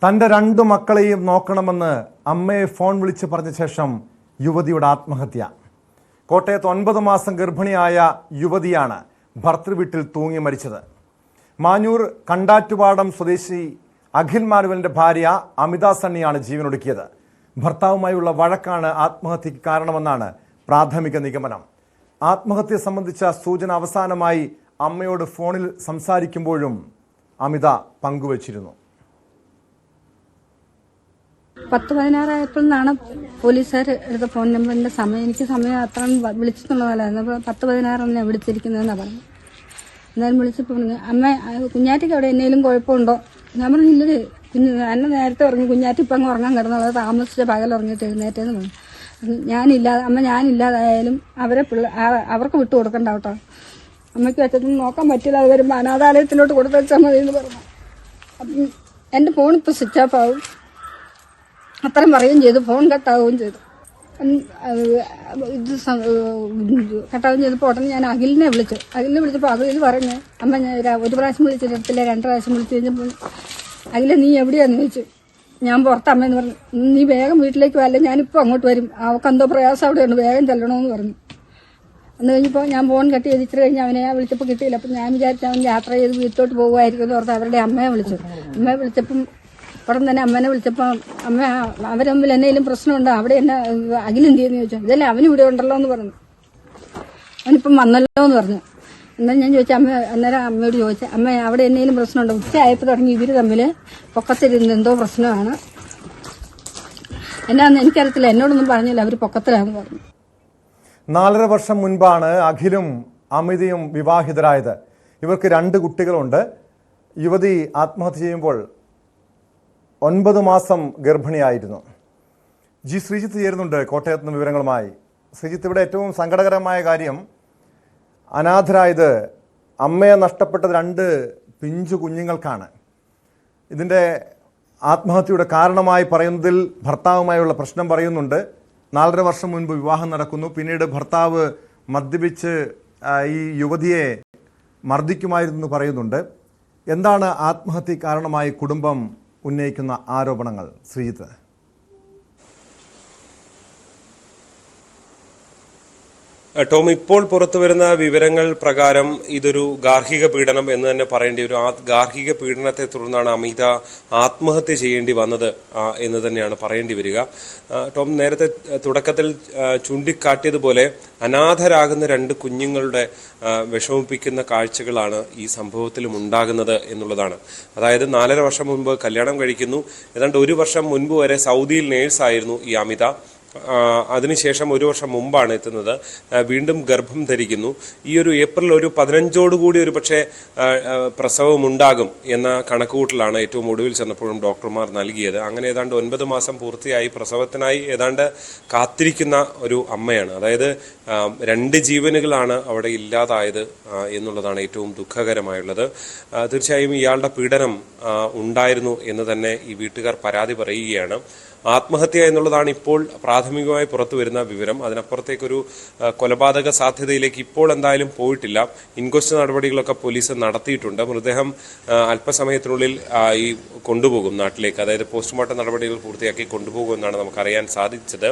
തൻ്റെ 2 മക്കളെയും നോക്കണമെന്ന് അമ്മയെ ഫോൺ വിളിച്ച് പറഞ്ഞ ശേഷം യുവതിയുടെ ആത്മഹത്യ. കോട്ടയത്ത് 9 മാസം ഗർഭിണിയായ യുവതിയാണ് ഭർത്തൃവീട്ടിൽ തൂങ്ങി മരിച്ചത്. മാഞ്ഞൂർ കണ്ടാറ്റുപാടം സ്വദേശി അഖിൽ മാനുവലിൻ്റെ ഭാര്യ അമിത സണ്ണിയാണ് ജീവനൊടുക്കിയത്. ഭർത്താവുമായുള്ള വഴക്കാണ് ആത്മഹത്യക്ക് കാരണമെന്നാണ് പ്രാഥമിക നിഗമനം. ആത്മഹത്യ സംബന്ധിച്ച സൂചന അവസാനമായി അമ്മയോട് ഫോണിൽ സംസാരിക്കുമ്പോഴും അമിത പങ്കുവച്ചിരുന്നു. 10-16 പോലീസുകാർ എടുത്ത ഫോൺ നമ്പറിന്റെ സമയം. എനിക്ക് സമയം അത്ര വിളിച്ചെന്നുള്ളതല്ലായിരുന്നു. അപ്പോൾ 10-16 വിളിച്ചിരിക്കുന്നതെന്നാണ് പറഞ്ഞു. എന്തായാലും വിളിച്ചപ്പോൾ പറഞ്ഞു, അമ്മ കുഞ്ഞാറ്റിക്ക് അവിടെ എന്നേലും കുഴപ്പമുണ്ടോ? ഞാൻ പറഞ്ഞു, ഇല്ലേ എന്നെ നേരത്തെ പറഞ്ഞു, കുഞ്ഞാറ്റി ഇപ്പം അങ്ങ് ഉറങ്ങാൻ കിടന്നുള്ളത്, താമസിച്ച് പകൽ ഉറങ്ങിയിട്ട് എഴുന്നേറ്റെന്ന് പറഞ്ഞു. ഞാനില്ലാതായാലും അവർക്ക് വിട്ടു കൊടുക്കണ്ട കേട്ടോ, അമ്മയ്ക്ക് വെച്ചിട്ട് നോക്കാൻ പറ്റില്ല, അത് വരുമ്പോൾ അനാഥാലയത്തിലോട്ട് കൊടുത്തു വെച്ചാൽ മതി എന്ന് പറഞ്ഞു. അപ്പം എൻ്റെ ഫോണിപ്പോൾ സ്വിച്ച് ഓഫ് ആവും അത്രയും പറയുകയും ചെയ്തു. ഫോൺ കട്ടാവുകയും ചെയ്തു. ഇത് കട്ടാവുകയും ചെയ്തപ്പോൾ ഉടനെ ഞാൻ അഖിലിനെ വിളിച്ചപ്പോൾ അഖിൽ പറഞ്ഞു, അമ്മ ഞാൻ 1 പ്രാവശ്യം വിളിച്ചിട്ടില്ല, 2 പ്രാവശ്യം വിളിച്ചു കഴിഞ്ഞപ്പോൾ അഖിലെ നീ എവിടെയാന്ന് ചോദിച്ചു. ഞാൻ പുറത്ത് അമ്മയെന്ന് പറഞ്ഞു. നീ വേഗം വീട്ടിലേക്ക് വല്ല, ഞാനിപ്പോൾ അങ്ങോട്ട് വരും, അവൾക്ക് എന്തോ പ്രയാസം അവിടെയുണ്ട്, വേഗം ചെല്ലണമെന്ന് പറഞ്ഞു. അന്ന് കഴിഞ്ഞപ്പോൾ ഞാൻ ഫോൺ കട്ട് ചെയ്ത് ഇച്ചിരി കഴിഞ്ഞ് അവനെ വിളിച്ചപ്പോൾ കിട്ടിയില്ല. അപ്പം ഞാൻ വിചാരിച്ചു അവൻ യാത്ര ചെയ്ത് വീട്ടിലോട്ട് പോകുമായിരിക്കും എന്ന് ഓർത്ത് അവരുടെ അമ്മയെ വിളിച്ചപ്പം ഉടൻ തന്നെ അമ്മേനെ വിളിച്ചപ്പോൾ അമ്മ അവരെ മുമ്പിൽ എന്തെങ്കിലും പ്രശ്നമുണ്ടോ, അവിടെ എന്നെ അഖിലെന്ത് ചെയ്യുന്നു ചോദിച്ചു. ഇതല്ലേ അവനും ഇവിടെ ഉണ്ടല്ലോ എന്ന് പറഞ്ഞു. അവനിപ്പം വന്നല്ലോ എന്ന് പറഞ്ഞു. എന്നാൽ ഞാൻ ചോദിച്ചു, അന്നേരം അമ്മയോട് ചോദിച്ചു, അമ്മ അവിടെ എന്തെങ്കിലും പ്രശ്നമുണ്ടോ? ഉച്ചയായപ്പോൾ തുടങ്ങി ഇവർ തമ്മിൽ പൊക്കത്തിരുന്ന് എന്തോ പ്രശ്നമാണ്, എന്നാന്ന് എനിക്കറിയത്തില്ല, എന്നോടൊന്നും പറഞ്ഞില്ല, അവർ പൊക്കത്തിലാണെന്ന് പറഞ്ഞു. 4.5 വർഷം മുൻപാണ് അഖിലും അമിതയും വിവാഹിതരായത്. ഇവർക്ക് 2 കുട്ടികളുണ്ട്. യുവതി ആത്മഹത്യ ചെയ്യുമ്പോൾ 9 മാസം ഗർഭിണിയായിരുന്നു. ശ്രീജിത്ത് ചേരുന്നുണ്ട് കോട്ടയത്ത് നിന്ന് വിവരങ്ങളുമായി. ശ്രീജിത്ത്, ഇവിടെ ഏറ്റവും സങ്കടകരമായ കാര്യം, അനാഥരായത് അമ്മയെ നഷ്ടപ്പെട്ടത് 2 പിഞ്ചു കുഞ്ഞുങ്ങൾക്കാണ്. ഇതിൻ്റെ ആത്മഹത്യയുടെ കാരണമായി പറയുന്നതിൽ ഭർത്താവുമായുള്ള പ്രശ്നം പറയുന്നുണ്ട്. 4.5 വർഷം മുൻപ് വിവാഹം നടക്കുന്നു. പിന്നീട് ഭർത്താവ് മദ്യപിച്ച് ഈ യുവതിയെ മർദ്ദിക്കുമായിരുന്നു പറയുന്നുണ്ട്. എന്താണ് ആത്മഹത്യ കാരണമായി കുടുംബം ഉന്നയിക്കുന്ന ആരോപണങ്ങൾ ശ്രീജിത്ത്? ടോം, ഇപ്പോൾ പുറത്തുവരുന്ന വിവരങ്ങൾ പ്രകാരം ഇതൊരു ഗാർഹിക പീഡനം എന്ന് തന്നെ പറയേണ്ടി വരും. ആ ഗാർഹിക പീഡനത്തെ തുടർന്നാണ് അമിത ആത്മഹത്യ ചെയ്യേണ്ടി വന്നത് എന്ന് തന്നെയാണ് പറയേണ്ടി വരിക. ടോം, നേരത്തെ തുടക്കത്തിൽ ചൂണ്ടിക്കാട്ടിയതുപോലെ അനാഥരാകുന്ന 2 കുഞ്ഞുങ്ങളുടെ വിഷമിപ്പിക്കുന്ന കാഴ്ചകളാണ് ഈ സംഭവത്തിലും ഉണ്ടാകുന്നത് എന്നുള്ളതാണ്. അതായത് 4.5 വർഷം മുൻപ് കല്യാണം കഴിക്കുന്നു. ഏതാണ്ട് 1 വർഷം മുൻപ് വരെ സൗദിയിൽ നേഴ്സായിരുന്നു ഈ അമിത. അതിനുശേഷം 1 വർഷം മുമ്പാണ് എത്തുന്നത്. വീണ്ടും ഗർഭം ധരിക്കുന്നു. ഈ ഒരു ഏപ്രിൽ 15 ഒരു പക്ഷേ പ്രസവം ഉണ്ടാകും എന്ന കണക്കുകൂട്ടലാണ് ഏറ്റവും ഒടുവിൽ ചെന്നപ്പോഴും ഡോക്ടർമാർ നൽകിയത്. അങ്ങനെ ഏതാണ്ട് 9 മാസം പൂർത്തിയായി പ്രസവത്തിനായി ഏതാണ്ട് കാത്തിരിക്കുന്ന ഒരു അമ്മയാണ്. അതായത് 2 ജീവനുകളാണ് അവിടെ ഇല്ലാതായത് എന്നുള്ളതാണ് ഏറ്റവും ദുഃഖകരമായുള്ളത്. തീർച്ചയായും ഇയാളുടെ പീഡനം ഉണ്ടായിരുന്നു എന്ന് തന്നെ ഈ വീട്ടുകാർ പരാതി പറയുകയാണ്. ആത്മഹത്യ എന്നുള്ളതാണ് ഇപ്പോൾ പ്രാഥമികമായി പുറത്തു വരുന്ന വിവരം. അതിനപ്പുറത്തേക്കൊരു കൊലപാതക സാധ്യതയിലേക്ക് ഇപ്പോൾ എന്തായാലും പോയിട്ടില്ല. ഇൻക്വസ്റ്റ് നടപടികളൊക്കെ പോലീസ് നടത്തിയിട്ടുണ്ട്. മൃതദേഹം അല്പസമയത്തിനുള്ളിൽ ഈ കൊണ്ടുപോകും നാട്ടിലേക്ക്. അതായത് പോസ്റ്റ്മോർട്ടം നടപടികൾ പൂർത്തിയാക്കി കൊണ്ടുപോകുമെന്നാണ് നമുക്കറിയാൻ സാധിച്ചത്.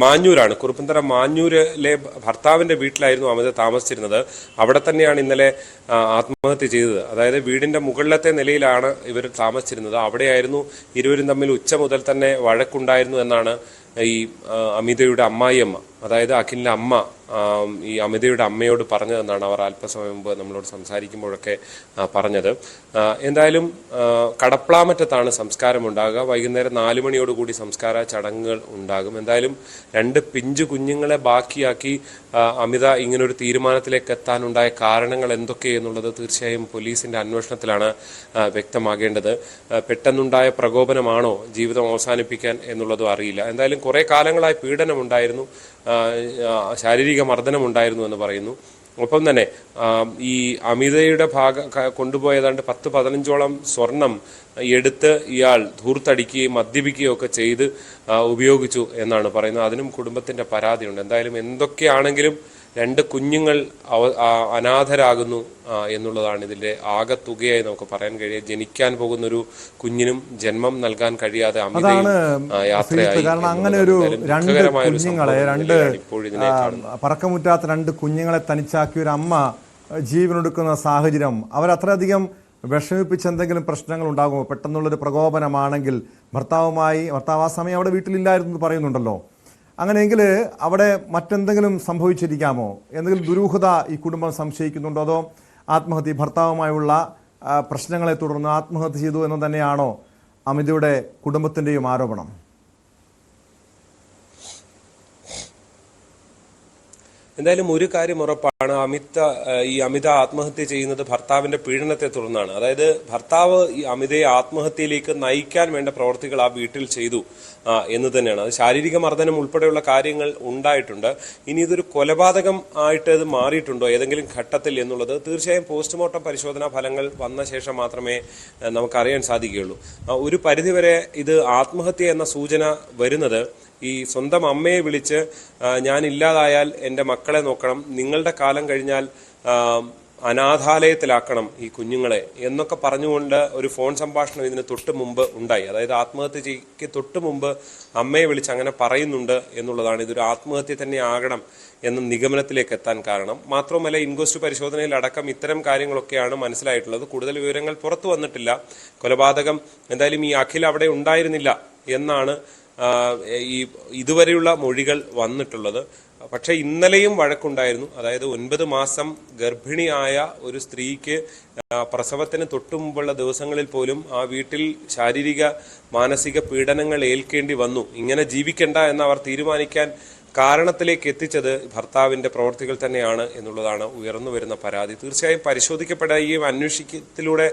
മാഞ്ഞൂരാണ്, കുറുപ്പന്തറ മാഞ്ഞൂരിലെ ഭർത്താവിന്റെ വീട്ടിലായിരുന്നു അമിത താമസിച്ചിരുന്നത്. അവിടെ തന്നെയാണ് ഇന്നലെ ആത്മഹത്യ ചെയ്തത്. അതായത് വീടിന്റെ മുകളിലത്തെ നിലയിലാണ് ഇവർ താമസിച്ചിരുന്നത്. അവിടെയായിരുന്നു ഇരുവരും തമ്മിൽ ഉച്ച മുതൽ തന്നെ വഴക്കുണ്ടായിരുന്നു എന്നാണ് ഈ അമിതയുടെ അമ്മായിയമ്മ, അതായത് അഖിലിന്റെ അമ്മ ഈ അമിതയുടെ അമ്മയോട് പറഞ്ഞതെന്നാണ് അവർ അല്പസമയം മുമ്പ് നമ്മളോട് സംസാരിക്കുമ്പോഴൊക്കെ പറഞ്ഞത്. എന്തായാലും കടപ്ലാമറ്റത്താണ് സംസ്കാരം ഉണ്ടാകുക. വൈകുന്നേരം 4 മണിയോടുകൂടി സംസ്കാര ചടങ്ങുകൾ ഉണ്ടാകും. എന്തായാലും 2 പിഞ്ചു കുഞ്ഞുങ്ങളെ ബാക്കിയാക്കി അമിത ഇങ്ങനൊരു തീരുമാനത്തിലേക്ക് എത്താനുണ്ടായ കാരണങ്ങൾ എന്തൊക്കെയെന്നുള്ളത് തീർച്ചയായും പോലീസിന്റെ അന്വേഷണത്തിലാണ് വ്യക്തമാകേണ്ടത്. പെട്ടെന്നുണ്ടായ പ്രകോപനമാണോ ജീവിതം അവസാനിപ്പിക്കാൻ എന്നുള്ളതും അറിയില്ല. എന്തായാലും കുറെ കാലങ്ങളായി പീഡനമുണ്ടായിരുന്നു, ശാരീരിക മർദ്ദനമുണ്ടായിരുന്നു എന്ന് പറയുന്നു. ഒപ്പം തന്നെ ഈ അമിതയുടെ കൊണ്ടുപോയ ഏതാണ്ട് 10-15ഓളം സ്വർണം എടുത്ത് ഇയാൾ ധൂർത്തടിക്കുകയും മദ്യപിക്കുകയും ഒക്കെ ചെയ്ത് ഉപയോഗിച്ചു എന്നാണ് പറയുന്നത്. അതിനും കുടുംബത്തിന്റെ പരാതിയുണ്ട്. എന്തായാലും എന്തൊക്കെയാണെങ്കിലും രണ്ട് കുഞ്ഞുങ്ങൾ അനാഥരാകുന്നു എന്നുള്ളതാണ് ഇതിന്റെ ആകെ തുകയായി നമുക്ക് പറയാൻ കഴിയുക. ജനിക്കാൻ പോകുന്ന ഒരു കുഞ്ഞിനും ജന്മം നൽകാൻ കഴിയാതെ അമിതയും യാത്രയായി. കാരണം അങ്ങനെ ഒരു രണ്ട് കുഞ്ഞുങ്ങളെ പറക്കമുറ്റാത്ത രണ്ട് കുഞ്ഞുങ്ങളെ തനിച്ചാക്കിയ ഒരു അമ്മ ജീവനൊടുക്കുന്ന സാഹചര്യം അവരത്രയധികം വിഷമിപ്പിച്ച് എന്തെങ്കിലും പ്രശ്നങ്ങൾ ഉണ്ടാകുമോ? പെട്ടെന്നുള്ളൊരു പ്രകോപനമാണെങ്കിൽ ഭർത്താവ് ആ സമയം അവിടെ വീട്ടിലില്ലായിരുന്നു എന്ന് പറയുന്നുണ്ടല്ലോ. അങ്ങനെയെങ്കിൽ അവിടെ മറ്റെന്തെങ്കിലും സംഭവിച്ചിരിക്കാമോ? എന്തെങ്കിലും ദുരൂഹത ഈ കുടുംബം സംശയിക്കുന്നുണ്ടോ? അതോ ആത്മഹത്യ ഭർത്താവുമായുള്ള പ്രശ്നങ്ങളെ തുടർന്ന് ആത്മഹത്യ ചെയ്തു എന്ന് തന്നെയാണോ അമിതയുടെ കുടുംബത്തിൻ്റെയും ആരോപണം? എന്തായാലും ഒരു കാര്യം ഉറപ്പാണ്, അമിത ആത്മഹത്യ ചെയ്യുന്നത് ഭർത്താവിന്റെ പീഡനത്തെ തുടർന്നാണ്. അതായത് ഭർത്താവ് ഈ അമിതയെ ആത്മഹത്യയിലേക്ക് നയിക്കാൻ വേണ്ട പ്രവർത്തികൾ ആ വീട്ടിൽ ചെയ്തു എന്ന് തന്നെയാണ്. അത് ശാരീരിക മർദ്ദനം ഉൾപ്പെടെയുള്ള കാര്യങ്ങൾ ഉണ്ടായിട്ടുണ്ട്. ഇനി ഇതൊരു കൊലപാതകം ആയിട്ട് ഇത് മാറിയിട്ടുണ്ടോ ഏതെങ്കിലും ഘട്ടത്തിൽ എന്നുള്ളത് തീർച്ചയായും പോസ്റ്റ്മോർട്ടം പരിശോധനാ ഫലങ്ങൾ വന്ന ശേഷം മാത്രമേ നമുക്കറിയാൻ സാധിക്കുകയുള്ളൂ. ഒരു പരിധിവരെ ഇത് ആത്മഹത്യ എന്ന സൂചന വരുന്നത് ഈ സ്വന്തം അമ്മയെ വിളിച്ച് ഞാൻ ഇല്ലാതായാൽ എൻ്റെ മക്കളെ നോക്കണം, നിങ്ങളുടെ കാലം കഴിഞ്ഞാൽ അനാഥാലയത്തിലാക്കണം ഈ കുഞ്ഞുങ്ങളെ എന്നൊക്കെ പറഞ്ഞുകൊണ്ട് ഒരു ഫോൺ സംഭാഷണം ഇതിന് തൊട്ട് മുമ്പ് ഉണ്ടായി. അതായത് ആത്മഹത്യക്ക് തൊട്ട് മുമ്പ് അമ്മയെ വിളിച്ച് അങ്ങനെ പറയുന്നുണ്ട് എന്നുള്ളതാണ് ഇതൊരു ആത്മഹത്യ തന്നെ ആകണം എന്ന നിഗമനത്തിലേക്ക് എത്താൻ കാരണം. മാത്രമല്ല ഇൻക്വസ്റ്റ് പരിശോധനയിൽ അടക്കം ഇത്തരം കാര്യങ്ങളൊക്കെയാണ് മനസ്സിലായിട്ടുള്ളത്. കൂടുതൽ വിവരങ്ങൾ പുറത്തു വന്നിട്ടില്ല. കൊലപാതകം എന്തായാലും ഈ അഖിൽ അവിടെ ഉണ്ടായിരുന്നില്ല എന്നാണ് ഇതുവരെയുള്ള മൊഴികൾ വന്നിട്ടുള്ളത്. പക്ഷെ ഇന്നലെയും വഴക്കുണ്ടായിരുന്നു. അതായത് 9 മാസം ഗർഭിണിയായ ഒരു സ്ത്രീക്ക് പ്രസവത്തിന് തൊട്ടു മുമ്പുള്ള ദിവസങ്ങളിൽ പോലും ആ വീട്ടിൽ ശാരീരിക മാനസിക പീഡനങ്ങൾ ഏൽക്കേണ്ടി വന്നു. ഇങ്ങനെ ജീവിക്കണ്ട എന്ന് അവർ തീരുമാനിക്കാൻ കാരണത്തിലേക്ക് എത്തിച്ചത് ഭർത്താവിന്റെ പ്രവർത്തികൾ തന്നെയാണ് എന്നുള്ളതാണ് ഉയർന്നു വരുന്ന പരാതി. തീർച്ചയായും പരിശോധിക്കപ്പെടുകയും അന്വേഷണത്തിലൂടെ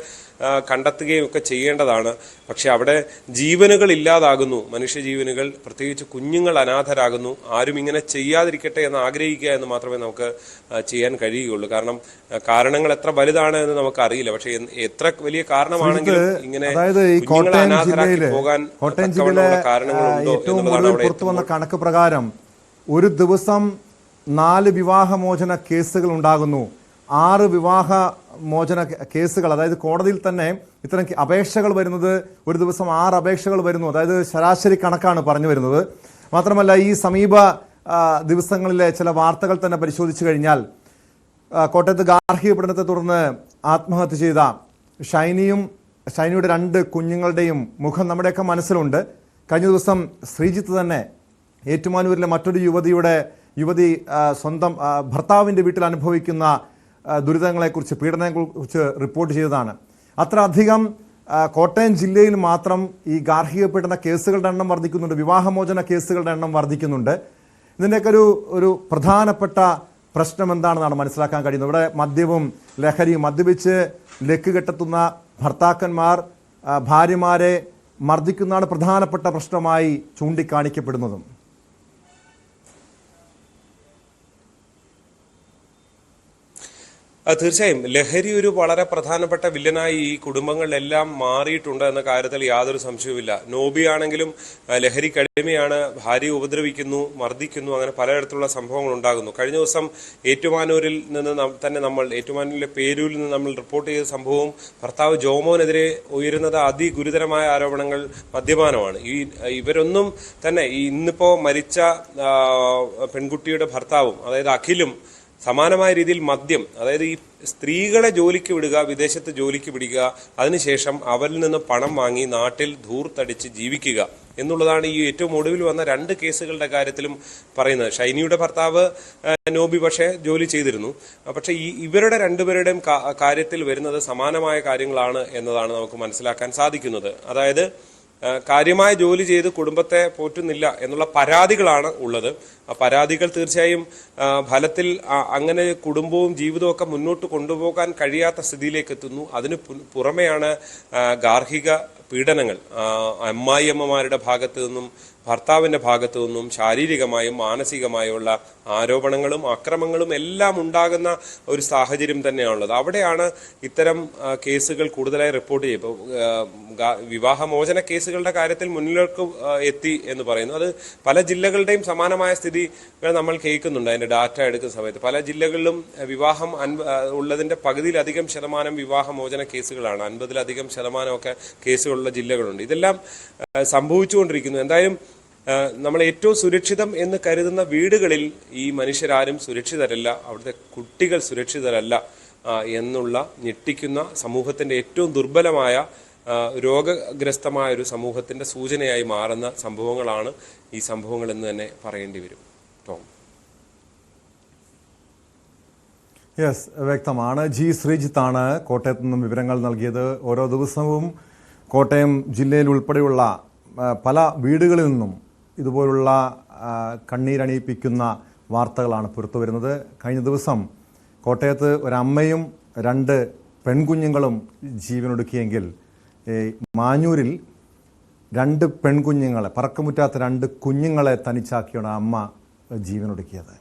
കണ്ടെത്തുകയും ഒക്കെ ചെയ്യേണ്ടതാണ്. പക്ഷെ അവിടെ ജീവനുകൾ ഇല്ലാതാകുന്നു, മനുഷ്യജീവനുകൾ, പ്രത്യേകിച്ച് കുഞ്ഞുങ്ങൾ അനാഥരാകുന്നു. ആരും ഇങ്ങനെ ചെയ്യാതിരിക്കട്ടെ എന്ന് ആഗ്രഹിക്കുക എന്ന് മാത്രമേ നമുക്ക് ചെയ്യാൻ കഴിയുകയുള്ളൂ. കാരണം കാരണങ്ങൾ എത്ര വലുതാണ് എന്ന് നമുക്ക് അറിയില്ല. പക്ഷെ എത്ര വലിയ കാരണമാണെങ്കിലും ഇങ്ങനെ കുഞ്ഞുങ്ങളെ അനാഥരാക്കി പോകാൻ കാരണങ്ങളുണ്ടോ എന്നുള്ളതാണ് അവിടെ കണക്ക് പ്രകാരം ഒരു ദിവസം 4 വിവാഹമോചന കേസുകൾ ഉണ്ടാകുന്നു. 6 വിവാഹമോചന കേസുകൾ, അതായത് കോടതിയിൽ തന്നെ ഇത്തരം അപേക്ഷകൾ വരുന്നത് ഒരു ദിവസം 6 അപേക്ഷകൾ വരുന്നു. അതായത് ശരാശരി കണക്കാണ് പറഞ്ഞു വരുന്നത്. മാത്രമല്ല ഈ സമീപ ദിവസങ്ങളിലെ ചില വാർത്തകൾ തന്നെ പരിശോധിച്ചു കഴിഞ്ഞാൽ കോട്ടയത്ത് ഗാർഹിക പീഡനത്തെ തുടർന്ന് ആത്മഹത്യ ചെയ്ത ഷൈനിയുടെ 2 കുഞ്ഞുങ്ങളുടെയും മുഖം നമ്മുടെയൊക്കെ മനസ്സിലുണ്ട്. കഴിഞ്ഞ ദിവസം ശ്രീജിത്ത് തന്നെ ഏറ്റുമാനൂരിലെ മറ്റൊരു യുവതി സ്വന്തം ഭർത്താവിൻ്റെ വീട്ടിൽ അനുഭവിക്കുന്ന ദുരിതങ്ങളെക്കുറിച്ച്, പീഡനങ്ങളെക്കുറിച്ച് റിപ്പോർട്ട് ചെയ്തതാണ്. അത്ര അധികം കോട്ടയം ജില്ലയിൽ മാത്രം ഈ ഗാർഹിക പീഡന കേസുകളുടെ എണ്ണം വർദ്ധിക്കുന്നുണ്ട്, വിവാഹമോചന കേസുകളുടെ എണ്ണം വർദ്ധിക്കുന്നുണ്ട്. ഇതിൻ്റെയൊക്കെ ഒരു പ്രധാനപ്പെട്ട പ്രശ്നം എന്താണെന്നാണ് മനസ്സിലാക്കാൻ കഴിയുന്നത്. ഇവിടെ മദ്യവും ലഹരിയും, മദ്യപിച്ച് ലക്ക് കെട്ടെത്തുന്ന ഭർത്താക്കന്മാർ ഭാര്യമാരെ മർദ്ദിക്കുന്നതാണ് പ്രധാനപ്പെട്ട പ്രശ്നമായി ചൂണ്ടിക്കാണിക്കപ്പെടുന്നതും. തീർച്ചയായും ലഹരി ഒരു വളരെ പ്രധാനപ്പെട്ട വില്ലനായി ഈ കുടുംബങ്ങളിലെല്ലാം മാറിയിട്ടുണ്ട് എന്ന കാര്യത്തിൽ യാതൊരു സംശയവുമില്ല. നോബി ആണെങ്കിലും ലഹരി കടിമയാണ്, ഭാര്യയെ ഉപദ്രവിക്കുന്നു, മർദ്ദിക്കുന്നു, അങ്ങനെ പലതരത്തിലുള്ള സംഭവങ്ങൾ ഉണ്ടാകുന്നു. കഴിഞ്ഞ ദിവസം ഏറ്റുമാനൂരിൽ നിന്ന് ഏറ്റുമാനൂരിലെ പേരൂരിൽ നിന്ന് നമ്മൾ റിപ്പോർട്ട് ചെയ്ത സംഭവവും ഭർത്താവ് ജോമോനെതിരെ ഉയരുന്നത് അതിഗുരുതരമായ ആരോപണങ്ങൾ മദ്യപാനമാണ്. ഇവരൊന്നും തന്നെ ഇന്നിപ്പോ മരിച്ച പെൺകുട്ടിയുടെ ഭർത്താവും, അതായത് അഖിലും സമാനമായ രീതിയിൽ മദ്യം, അതായത് ഈ സ്ത്രീകളെ ജോലിക്ക് വിടുക, വിദേശത്ത് ജോലിക്ക് വിടുക, അതിനുശേഷം അവരിൽ നിന്ന് പണം വാങ്ങി നാട്ടിൽ ധൂർത്തടിച്ച് ജീവിക്കുക എന്നുള്ളതാണ് ഈ ഏറ്റവും ഒടുവിൽ വന്ന 2 കേസുകളുടെ കാര്യത്തിലും പറയുന്നത്. ഷൈനിയുടെ ഭർത്താവ് നോബി പക്ഷേ ജോലി ചെയ്തിരുന്നു. പക്ഷെ ഇവരുടെ രണ്ടുപേരുടെയും കാര്യത്തിൽ വരുന്നത് സമാനമായ കാര്യങ്ങളാണ് എന്നതാണ് നമുക്ക് മനസ്സിലാക്കാൻ സാധിക്കുന്നത്. അതായത് കാര്യമായ ജോലി ചെയ്ത് കുടുംബത്തെ പോറ്റുന്നില്ല എന്നുള്ള പരാതികളാണ് ഉള്ളത്. ആ പരാതികൾ തീർച്ചയായും ഫലത്തിൽ അങ്ങനെ കുടുംബവും ജീവിതവും ഒക്കെ മുന്നോട്ട് കൊണ്ടുപോകാൻ കഴിയാത്ത സ്ഥിതിയിലേക്ക് എത്തുന്നു. അതിന് പുറമെയാണ് ഗാർഹിക പീഡനങ്ങൾ അമ്മായിയമ്മമാരുടെ ഭാഗത്തു നിന്നും ഭർത്താവിന്റെ ഭാഗത്തു നിന്നും ശാരീരികമായും മാനസികമായുള്ള ആരോപണങ്ങളും അക്രമങ്ങളും എല്ലാം ഉണ്ടാകുന്ന ഒരു സാഹചര്യം തന്നെയാണുള്ളത്. അവിടെയാണ് ഇത്തരം കേസുകൾ കൂടുതലായി റിപ്പോർട്ട് ചെയ്യും. ഇപ്പോൾ വിവാഹമോചന കേസുകളുടെ കാര്യത്തിൽ മുന്നിലേക്ക് എത്തി എന്ന് പറയുന്നു. അത് പല ജില്ലകളുടെയും സമാനമായ സ്ഥിതികൾ നമ്മൾ കേൾക്കുന്നുണ്ട്. അതിന്റെ ഡാറ്റ എടുക്കുന്ന സമയത്ത് പല ജില്ലകളിലും വിവാഹം ഉള്ളതിന്റെ പകുതിയിലധികം ശതമാനം വിവാഹമോചന കേസുകളാണ്. 50% കേസുകളുള്ള ജില്ലകളുണ്ട്. ഇതെല്ലാം സംഭവിച്ചുകൊണ്ടിരിക്കുന്നു. എന്തായാലും നമ്മൾ ഏറ്റവും സുരക്ഷിതം എന്ന് കരുതുന്ന വീടുകളിൽ ഈ മനുഷ്യരാരും സുരക്ഷിതരല്ല, അവിടുത്തെ കുട്ടികൾ സുരക്ഷിതരല്ല എന്നുള്ള ഞെട്ടിക്കുന്ന സമൂഹത്തിന്റെ ഏറ്റവും ദുർബലമായ രോഗഗ്രസ്തമായ ഒരു സമൂഹത്തിന്റെ സൂചനയായി മാറുന്ന സംഭവങ്ങളാണ് ഈ സംഭവങ്ങൾ എന്ന് തന്നെ പറയേണ്ടി വരും. ടോം. യെസ്, വ്യക്തമാണ്. ജി ശ്രീജിത്താണ് കോട്ടയത്ത് നിന്നും വിവരങ്ങൾ നൽകിയത്. ഓരോ ദിവസവും കോട്ടയം ജില്ലയിൽ ഉൾപ്പെടെയുള്ള പല വീടുകളിൽ നിന്നും ഇതുപോലുള്ള കണ്ണീരണിയിപ്പിക്കുന്ന വാർത്തകളാണ് പുറത്തു വരുന്നത്. കഴിഞ്ഞ ദിവസം കോട്ടയത്ത് ഒരമ്മയും 2 പെൺകുഞ്ഞുങ്ങളും ജീവനൊടുക്കിയെങ്കിൽ മാഞ്ഞൂരിൽ 2 പെൺകുഞ്ഞുങ്ങളെ, പറക്കമുറ്റാത്ത 2 കുഞ്ഞുങ്ങളെ തനിച്ചാക്കിയാണ് അമ്മ ജീവനൊടുക്കിയത്.